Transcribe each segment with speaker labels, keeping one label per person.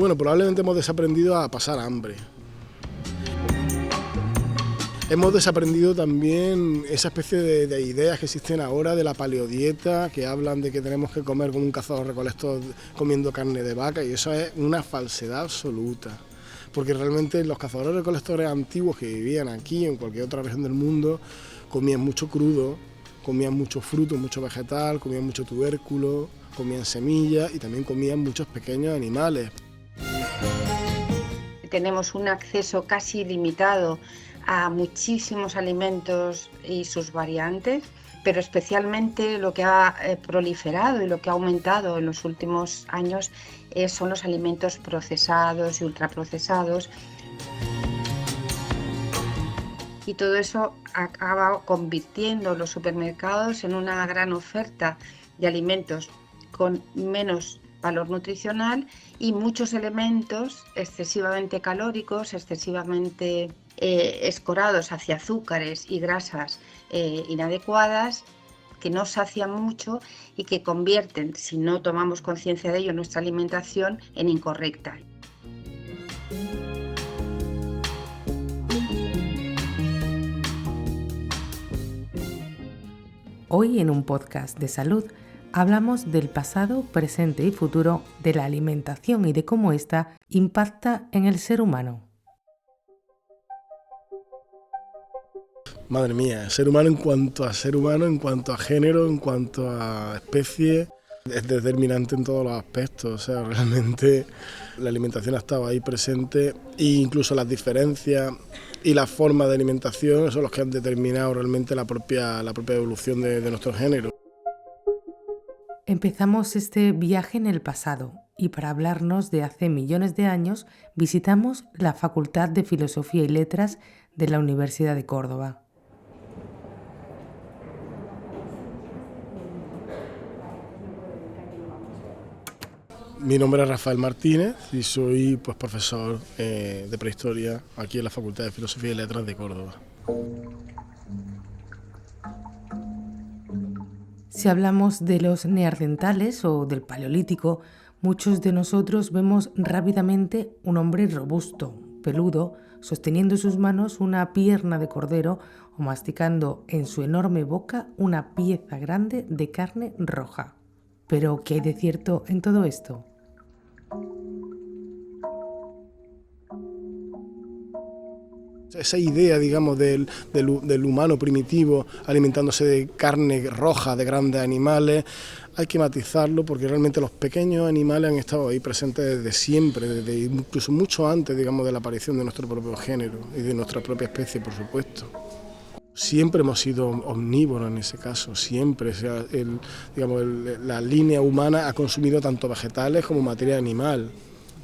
Speaker 1: Bueno, probablemente hemos desaprendido a pasar hambre. Hemos desaprendido también esa especie de ideas que existen ahora de la paleodieta, que hablan de que tenemos que comer como un cazador-recolector comiendo carne de vaca, y eso es una falsedad absoluta. Porque realmente los cazadores-recolectores antiguos que vivían aquí, en cualquier otra región del mundo, comían mucho crudo, comían mucho fruto, mucho vegetal, comían mucho tubérculo, comían semillas y también comían muchos pequeños animales.
Speaker 2: Tenemos un acceso casi ilimitado a muchísimos alimentos y sus variantes, pero especialmente lo que ha proliferado y lo que ha aumentado en los últimos años son los alimentos procesados y ultraprocesados. Y todo eso acaba convirtiendo los supermercados en una gran oferta de alimentos con menos valor nutricional y muchos elementos excesivamente calóricos, excesivamente escorados hacia azúcares y grasas inadecuadas, que no sacian mucho y que convierten, si no tomamos conciencia de ello, nuestra alimentación en incorrecta.
Speaker 3: Hoy en un podcast de salud hablamos del pasado, presente y futuro de la alimentación y de cómo ésta impacta en el ser humano.
Speaker 1: Madre mía, ser humano en cuanto a ser humano, en cuanto a género, en cuanto a especie, es determinante en todos los aspectos. O sea, realmente la alimentación ha estado ahí presente e incluso las diferencias y la forma de alimentación son los que han determinado realmente la propia evolución de nuestro género.
Speaker 3: Empezamos este viaje en el pasado y para hablarnos de hace millones de años visitamos la Facultad de Filosofía y Letras de la Universidad de Córdoba.
Speaker 1: Mi nombre es Rafael Martínez y soy profesor de prehistoria aquí en la Facultad de Filosofía y Letras de Córdoba.
Speaker 3: Si hablamos de los neandertales o del Paleolítico, muchos de nosotros vemos rápidamente un hombre robusto, peludo, sosteniendo en sus manos una pierna de cordero o masticando en su enorme boca una pieza grande de carne roja. ¿Pero qué hay de cierto en todo esto?
Speaker 1: Esa idea, digamos, del humano primitivo alimentándose de carne roja de grandes animales, hay que matizarlo porque realmente los pequeños animales han estado ahí presentes desde siempre, desde incluso mucho antes, digamos, de la aparición de nuestro propio género y de nuestra propia especie, por supuesto. Siempre hemos sido omnívoros en ese caso, siempre. O sea, la línea humana ha consumido tanto vegetales como materia animal.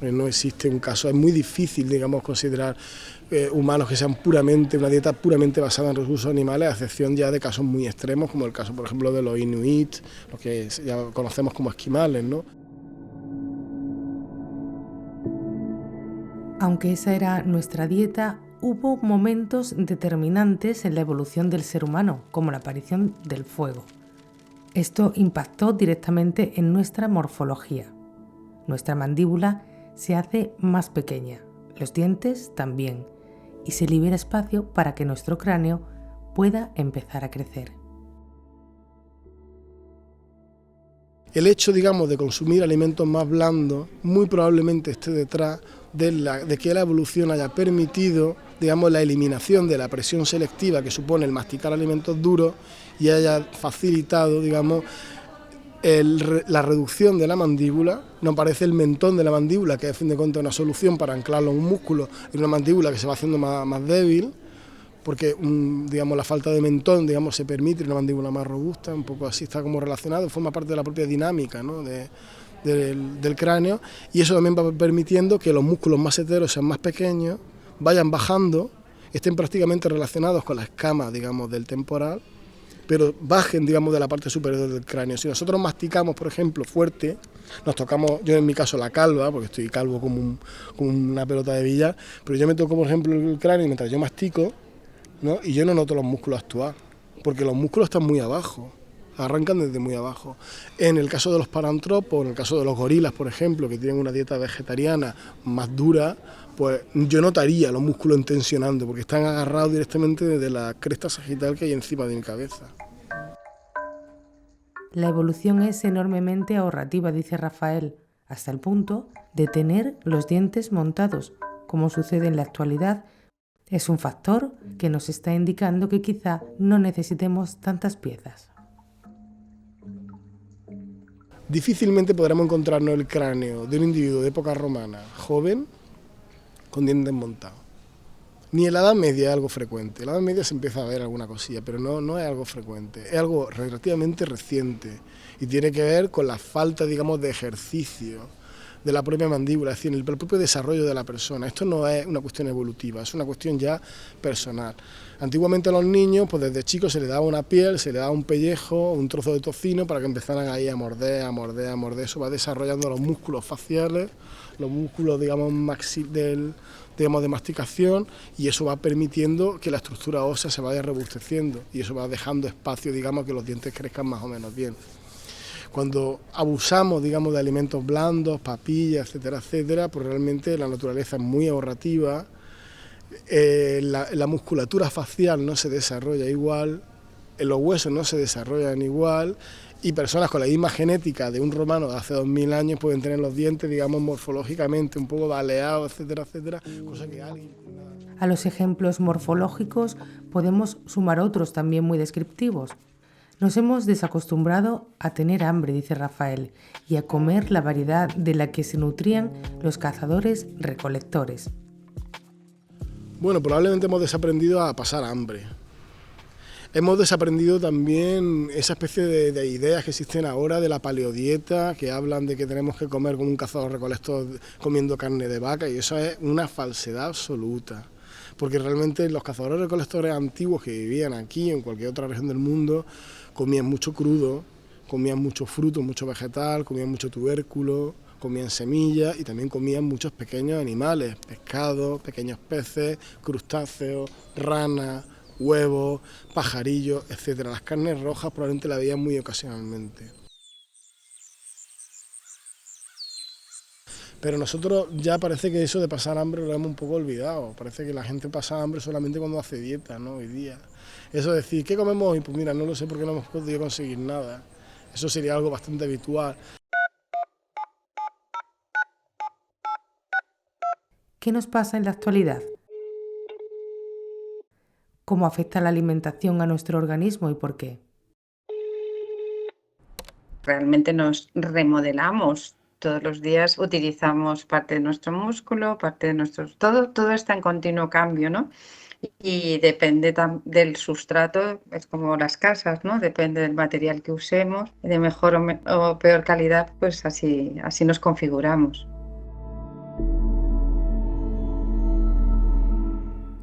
Speaker 1: No existe un caso, es muy difícil, digamos, considerar humanos que sean una dieta puramente basada en recursos animales, a excepción ya de casos muy extremos, como el caso, por ejemplo, de los inuit, los que ya conocemos como esquimales, ¿no?
Speaker 3: Aunque esa era nuestra dieta, hubo momentos determinantes en la evolución del ser humano, como la aparición del fuego. Esto impactó directamente en nuestra morfología. Nuestra mandíbula se hace más pequeña, los dientes también, y se libera espacio para que nuestro cráneo pueda empezar a crecer.
Speaker 1: El hecho, digamos, de consumir alimentos más blandos muy probablemente esté detrás de que la evolución haya permitido, digamos, la eliminación de la presión selectiva que supone el masticar alimentos duros y haya facilitado, digamos, la reducción de la mandíbula. No aparece el mentón de la mandíbula, que es, a fin de cuentas, una solución para anclarlo en un músculo, en una mandíbula que se va haciendo más débil, porque digamos, la falta de mentón, digamos, se permite una mandíbula más robusta, un poco así está como relacionado, forma parte de la propia dinámica, ¿no?, del cráneo, y eso también va permitiendo que los músculos más enteros sean más pequeños, vayan bajando, estén prácticamente relacionados con la escama, digamos, del temporal, pero bajen, digamos, de la parte superior del cráneo. Si nosotros masticamos, por ejemplo, fuerte, nos tocamos, yo en mi caso la calva, porque estoy calvo como una pelota de billar, pero yo me toco, por ejemplo, el cráneo mientras yo mastico, ¿no?, y yo no noto los músculos actuar, porque los músculos están muy abajo. arrancan desde muy abajo. En el caso de los parantropos, en el caso de los gorilas, por ejemplo, que tienen una dieta vegetariana más dura, pues yo notaría los músculos tensionando, porque están agarrados directamente desde la cresta sagital que hay encima de mi cabeza.
Speaker 3: La evolución es enormemente ahorrativa, dice Rafael, hasta el punto de tener los dientes montados, como sucede en la actualidad. Es un factor que nos está indicando que quizá no necesitemos tantas piezas.
Speaker 1: Difícilmente podremos encontrarnos el cráneo de un individuo de época romana joven con dientes montados. Ni en la Edad Media es algo frecuente. En la Edad Media se empieza a ver alguna cosilla, pero no es algo frecuente. Es algo relativamente reciente y tiene que ver con la falta, digamos, de ejercicio de la propia mandíbula, es decir, el propio desarrollo de la persona. Esto no es una cuestión evolutiva, es una cuestión ya personal. Antiguamente a los niños, pues desde chicos se les daba una piel, se les daba un pellejo, un trozo de tocino para que empezaran ahí a morder. Eso va desarrollando los músculos faciales, los músculos, digamos, de masticación, y eso va permitiendo que la estructura ósea se vaya robusteciendo y eso va dejando espacio, digamos, que los dientes crezcan más o menos bien. Cuando abusamos, digamos, de alimentos blandos, papillas, etcétera, pues realmente la naturaleza es muy ahorrativa, la musculatura facial no se desarrolla igual, los huesos no se desarrollan igual, y personas con la misma genética de un romano de hace 2000 años pueden tener los dientes, digamos, morfológicamente un poco baleados, etcétera, cosa que alguien...
Speaker 3: A los ejemplos morfológicos podemos sumar otros también muy descriptivos. Nos hemos desacostumbrado a tener hambre, dice Rafael, y a comer la variedad de la que se nutrían los cazadores-recolectores.
Speaker 1: Bueno, probablemente hemos desaprendido a pasar hambre. Hemos desaprendido también esa especie de ideas que existen ahora de la paleodieta, que hablan de que tenemos que comer como un cazador-recolector comiendo carne de vaca, y eso es una falsedad absoluta. Porque realmente los cazadores-recolectores antiguos que vivían aquí, en cualquier otra región del mundo, comían mucho crudo, comían mucho fruto, mucho vegetal, comían mucho tubérculo, comían semillas y también comían muchos pequeños animales, pescados, pequeños peces, crustáceos, ranas, huevos, pajarillos, etc. Las carnes rojas probablemente las veían muy ocasionalmente. Pero nosotros ya parece que eso de pasar hambre lo hemos un poco olvidado. Parece que la gente pasa hambre solamente cuando hace dieta, ¿no? Hoy día. Eso de decir, ¿qué comemos hoy? Pues mira, no lo sé porque no hemos podido conseguir nada. Eso sería algo bastante habitual.
Speaker 3: ¿Qué nos pasa en la actualidad? ¿Cómo afecta la alimentación a nuestro organismo y por qué?
Speaker 2: Realmente nos remodelamos. Todos los días utilizamos parte de nuestro músculo, parte de nuestros... Todo está en continuo cambio, ¿no? Y depende del sustrato, es como las casas, ¿no? Depende del material que usemos, de mejor o peor calidad, pues así nos configuramos.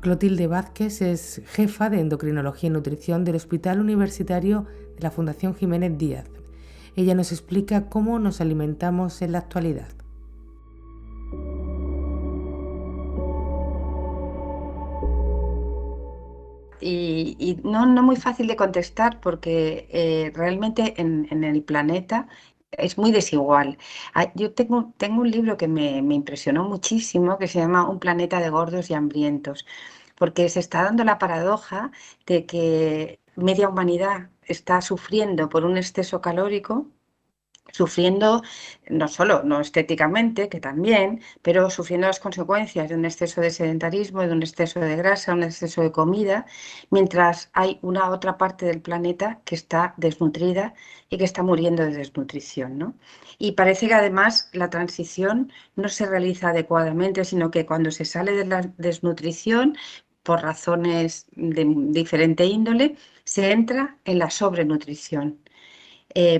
Speaker 3: Clotilde Vázquez es jefa de Endocrinología y Nutrición del Hospital Universitario de la Fundación Jiménez Díaz. Ella nos explica cómo nos alimentamos en la actualidad.
Speaker 2: Y no muy fácil de contestar porque realmente en el planeta es muy desigual. Yo tengo un libro que me impresionó muchísimo que se llama Un planeta de gordos y hambrientos, porque se está dando la paradoja de que media humanidad está sufriendo por un exceso calórico, sufriendo no estéticamente, que también, pero sufriendo las consecuencias de un exceso de sedentarismo, de un exceso de grasa, un exceso de comida, mientras hay una otra parte del planeta que está desnutrida y que está muriendo de desnutrición, ¿no? Y parece que además la transición no se realiza adecuadamente, sino que cuando se sale de la desnutrición, por razones de diferente índole, se entra en la sobrenutrición.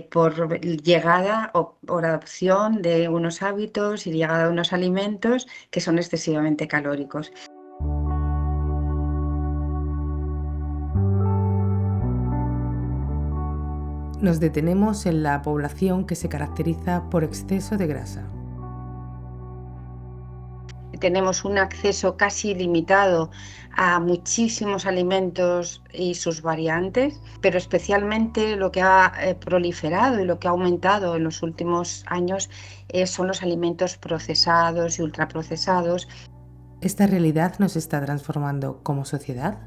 Speaker 2: Por llegada o por adopción de unos hábitos y llegada de unos alimentos que son excesivamente calóricos.
Speaker 3: Nos detenemos en la población que se caracteriza por exceso de grasa.
Speaker 2: tenemos un acceso casi ilimitado a muchísimos alimentos y sus variantes, pero especialmente lo que ha proliferado y lo que ha aumentado en los últimos años son los alimentos procesados y ultraprocesados.
Speaker 3: ¿Esta realidad nos está transformando como sociedad?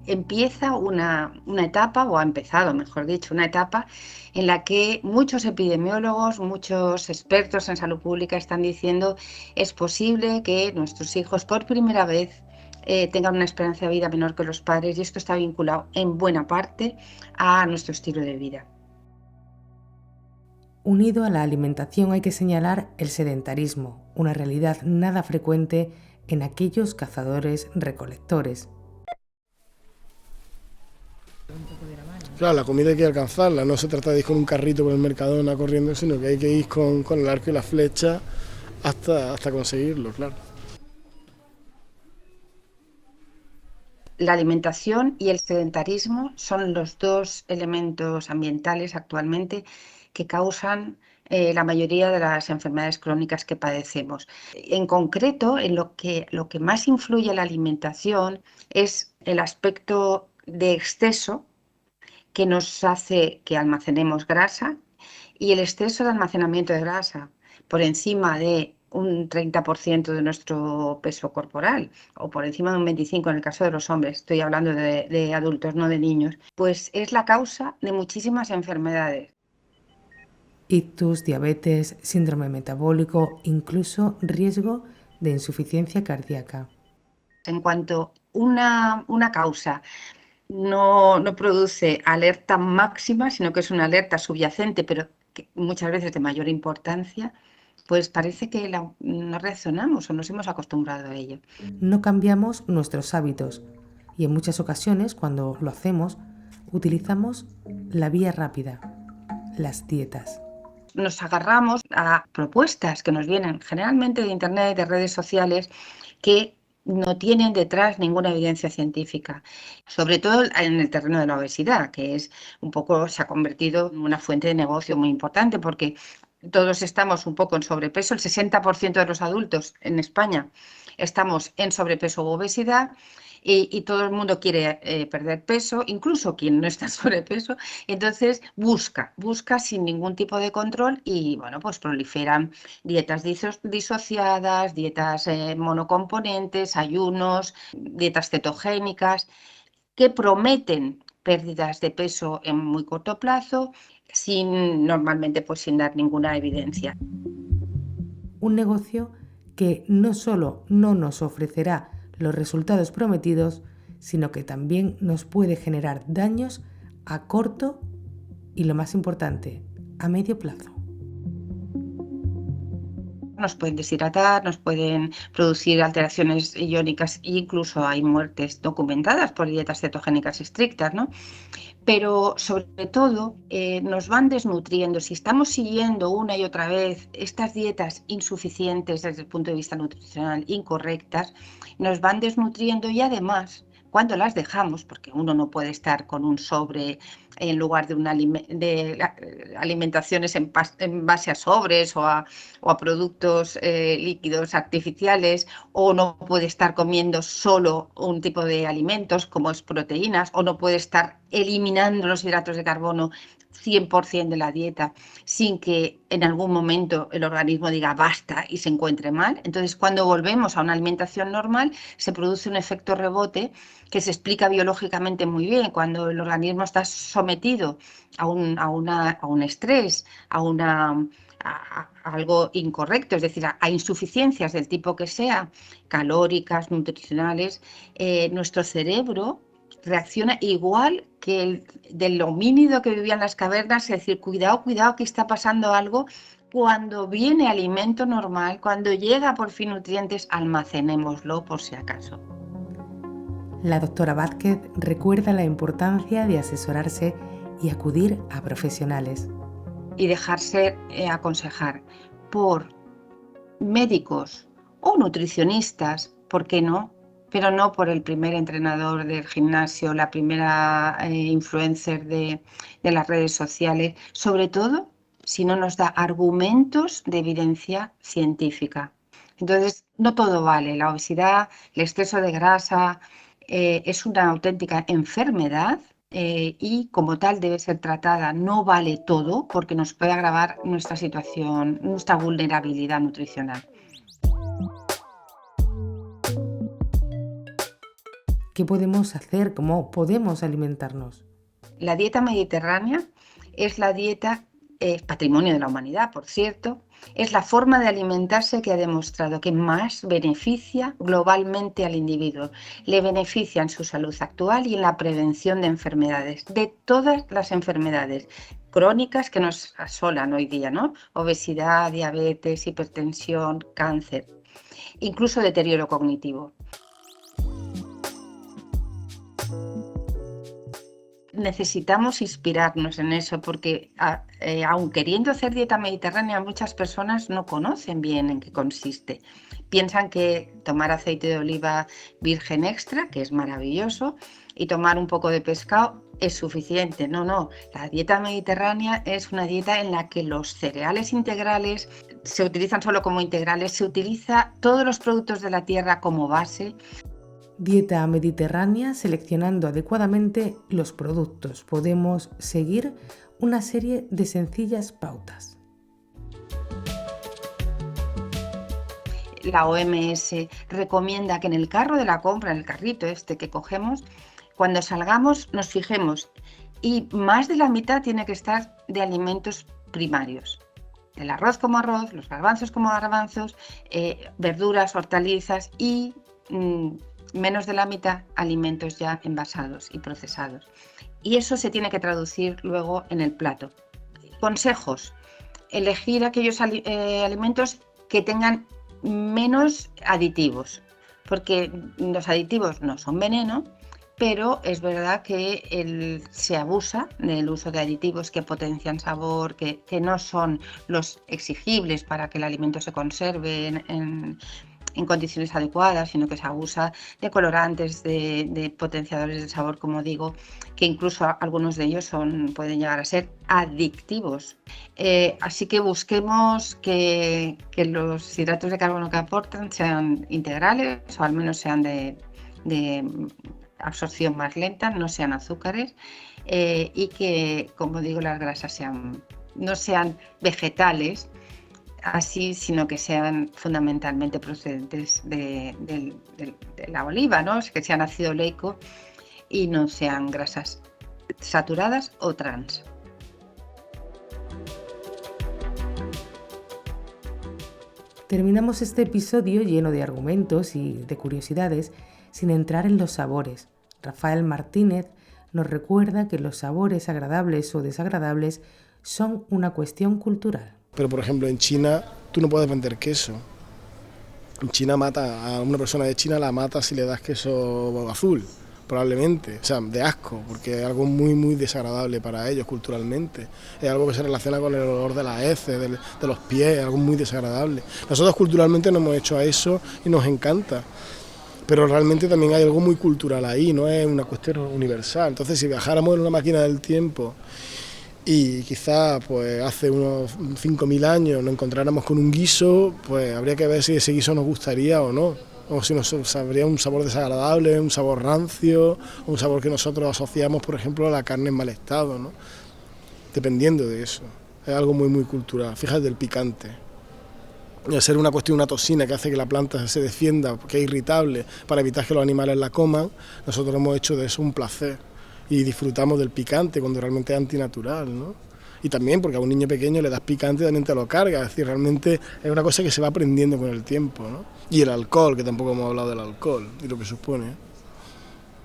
Speaker 2: Empieza una etapa, o ha empezado, mejor dicho, una etapa en la que muchos epidemiólogos, muchos expertos en salud pública están diciendo es posible que nuestros hijos por primera vez tengan una esperanza de vida menor que los padres, y esto está vinculado en buena parte a nuestro estilo de vida.
Speaker 3: Unido a la alimentación hay que señalar el sedentarismo, una realidad nada frecuente en aquellos cazadores-recolectores.
Speaker 1: Claro, la comida hay que alcanzarla, no se trata de ir con un carrito por el Mercadona corriendo, sino que hay que ir con el arco y la flecha hasta conseguirlo, claro.
Speaker 2: La alimentación y el sedentarismo son los dos elementos ambientales actualmente que causan la mayoría de las enfermedades crónicas que padecemos. En concreto, en lo que más influye en la alimentación es el aspecto de exceso, que nos hace que almacenemos grasa, y el exceso de almacenamiento de grasa por encima de un 30% de nuestro peso corporal, o por encima de un 25% en el caso de los hombres, estoy hablando de adultos, no de niños, pues es la causa de muchísimas enfermedades.
Speaker 3: Ictus, diabetes, síndrome metabólico, incluso riesgo de insuficiencia cardíaca.
Speaker 2: En cuanto una causa no produce alerta máxima, sino que es una alerta subyacente, pero que muchas veces de mayor importancia, pues parece que no reaccionamos o nos hemos acostumbrado a ello.
Speaker 3: No cambiamos nuestros hábitos y en muchas ocasiones, cuando lo hacemos, utilizamos la vía rápida, las dietas.
Speaker 2: Nos agarramos a propuestas que nos vienen generalmente de Internet, de redes sociales, que no tienen detrás ninguna evidencia científica, sobre todo en el terreno de la obesidad, que es un poco, se ha convertido en una fuente de negocio muy importante, porque todos estamos un poco en sobrepeso. El 60% de los adultos en España estamos en sobrepeso u obesidad, y todo el mundo quiere perder peso, incluso quien no está en sobrepeso. Entonces busca sin ningún tipo de control, y bueno, pues proliferan dietas disociadas, dietas monocomponentes, ayunos, dietas cetogénicas, que prometen pérdidas de peso en muy corto plazo, normalmente pues sin dar ninguna evidencia.
Speaker 3: Un negocio que no solo no nos ofrecerá los resultados prometidos, sino que también nos puede generar daños a corto y, lo más importante, a medio plazo.
Speaker 2: Nos pueden deshidratar, nos pueden producir alteraciones iónicas, e incluso hay muertes documentadas por dietas cetogénicas estrictas, ¿no? Pero sobre todo nos van desnutriendo. Si estamos siguiendo una y otra vez estas dietas insuficientes desde el punto de vista nutricional, incorrectas, nos van desnutriendo, y además, cuando las dejamos, porque uno no puede estar con un sobre en lugar de alimentaciones en base a sobres o a productos líquidos artificiales, o no puede estar comiendo solo un tipo de alimentos como es proteínas, o no puede estar eliminando los hidratos de carbono 100% de la dieta sin que en algún momento el organismo diga basta y se encuentre mal. Entonces, cuando volvemos a una alimentación normal, se produce un efecto rebote que se explica biológicamente muy bien. Cuando el organismo está sometido a un estrés, a algo incorrecto, es decir, a insuficiencias del tipo que sea, calóricas, nutricionales, nuestro cerebro reacciona igual que el del homínido que vivía en las cavernas, es decir, cuidado, que está pasando algo. Cuando viene alimento normal, cuando llega por fin nutrientes, almacenémoslo por si acaso.
Speaker 3: La doctora Vázquez recuerda la importancia de asesorarse y acudir a profesionales.
Speaker 2: Y dejarse aconsejar por médicos o nutricionistas, ¿por qué no? Pero no por el primer entrenador del gimnasio, la primera influencer de las redes sociales, sobre todo si no nos da argumentos de evidencia científica. Entonces, No todo vale. La obesidad, el exceso de grasa, es una auténtica enfermedad y como tal debe ser tratada. No vale todo porque nos puede agravar nuestra situación, nuestra vulnerabilidad nutricional.
Speaker 3: ¿Qué podemos hacer? ¿Cómo podemos alimentarnos?
Speaker 2: La dieta mediterránea es la dieta, patrimonio de la humanidad, por cierto, es la forma de alimentarse que ha demostrado que más beneficia globalmente al individuo. Le beneficia en su salud actual y en la prevención de enfermedades, de todas las enfermedades crónicas que nos asolan hoy día, ¿no? Obesidad, diabetes, hipertensión, cáncer, incluso deterioro cognitivo. Necesitamos inspirarnos en eso porque aun queriendo hacer dieta mediterránea, muchas personas no conocen bien en qué consiste. Piensan que tomar aceite de oliva virgen extra, que es maravilloso, y tomar un poco de pescado es suficiente. No, la dieta mediterránea es una dieta en la que los cereales integrales se utilizan solo como integrales, se utiliza todos los productos de la tierra como base.
Speaker 3: Dieta mediterránea, seleccionando adecuadamente los productos. Podemos seguir una serie de sencillas pautas.
Speaker 2: La OMS recomienda que en el carro de la compra, en el carrito que cogemos, cuando salgamos nos fijemos y más de la mitad tiene que estar de alimentos primarios. El arroz como arroz, los garbanzos como garbanzos, verduras, hortalizas y menos de la mitad alimentos ya envasados y procesados. Y eso se tiene que traducir luego en el plato. Consejos: elegir aquellos alimentos que tengan menos aditivos, porque los aditivos no son veneno, pero es verdad que se abusa del uso de aditivos que potencian sabor, que no son los exigibles para que el alimento se conserve en condiciones adecuadas, sino que se abusa de colorantes, de potenciadores de sabor, como digo, que incluso algunos de ellos pueden llegar a ser adictivos. Así que busquemos que los hidratos de carbono que aportan sean integrales o al menos sean de absorción más lenta, no sean azúcares y que, como digo, las grasas no sean vegetales, así, sino que sean fundamentalmente procedentes de la oliva, ¿no? Que sean ácido oleico y no sean grasas saturadas o trans.
Speaker 3: Terminamos este episodio lleno de argumentos y de curiosidades sin entrar en los sabores. Rafael Martínez nos recuerda que los sabores agradables o desagradables son una cuestión cultural.
Speaker 1: Pero, por ejemplo, en China tú no puedes vender queso. En China a una persona de China la mata si le das queso azul, probablemente, o sea, de asco, porque es algo muy, muy desagradable para ellos culturalmente. Es algo que se relaciona con el olor de las heces, de los pies, algo muy desagradable. Nosotros culturalmente nos hemos hecho a eso y nos encanta. Pero realmente también hay algo muy cultural ahí, no es una cuestión universal. Entonces, si viajáramos en una máquina del tiempo y quizás pues hace unos 5.000 años nos encontráramos con un guiso, pues habría que ver si ese guiso nos gustaría o no, o si nos sabría un sabor desagradable, un sabor rancio, o un sabor que nosotros asociamos, por ejemplo, a la carne en mal estado, ¿no? Dependiendo de eso, es algo muy, muy cultural. Fíjate del picante. Al ser una cuestión, una toxina que hace que la planta se defienda, que es irritable, para evitar que los animales la coman, nosotros hemos hecho de eso un placer. Y disfrutamos del picante cuando realmente es antinatural, ¿no? Y también porque a un niño pequeño le das picante y también te lo carga, es decir, realmente es una cosa que se va aprendiendo con el tiempo, ¿no? Y el alcohol, que tampoco hemos hablado del alcohol y lo que supone.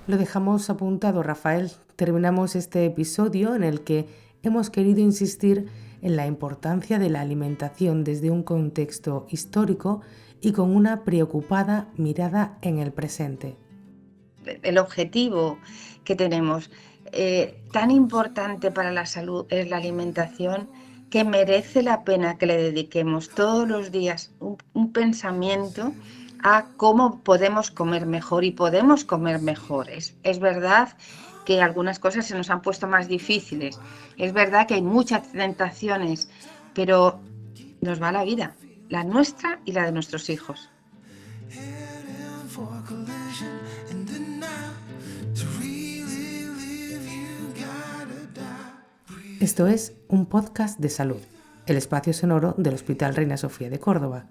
Speaker 3: Lo dejamos apuntado, Rafael. Terminamos este episodio en el que hemos querido insistir en la importancia de la alimentación desde un contexto histórico y con una preocupada mirada en el presente.
Speaker 2: El objetivo que tenemos tan importante para la salud es la alimentación, que merece la pena que le dediquemos todos los días un pensamiento a cómo podemos comer mejor y podemos comer mejor. Es verdad que algunas cosas se nos han puesto más difíciles, es verdad que hay muchas tentaciones, pero nos va la vida, la nuestra y la de nuestros hijos.
Speaker 3: Esto es un podcast de salud, el espacio sonoro del Hospital Reina Sofía de Córdoba.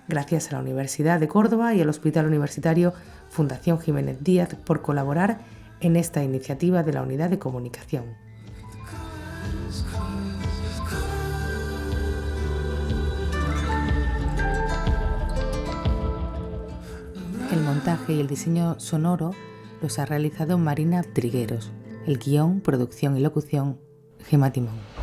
Speaker 3: Gracias a la Universidad de Córdoba y al Hospital Universitario Fundación Jiménez Díaz por colaborar en esta iniciativa de la Unidad de Comunicación. El montaje y el diseño sonoro los ha realizado Marina Trigueros. El guión, producción y locución, Gemma Timón.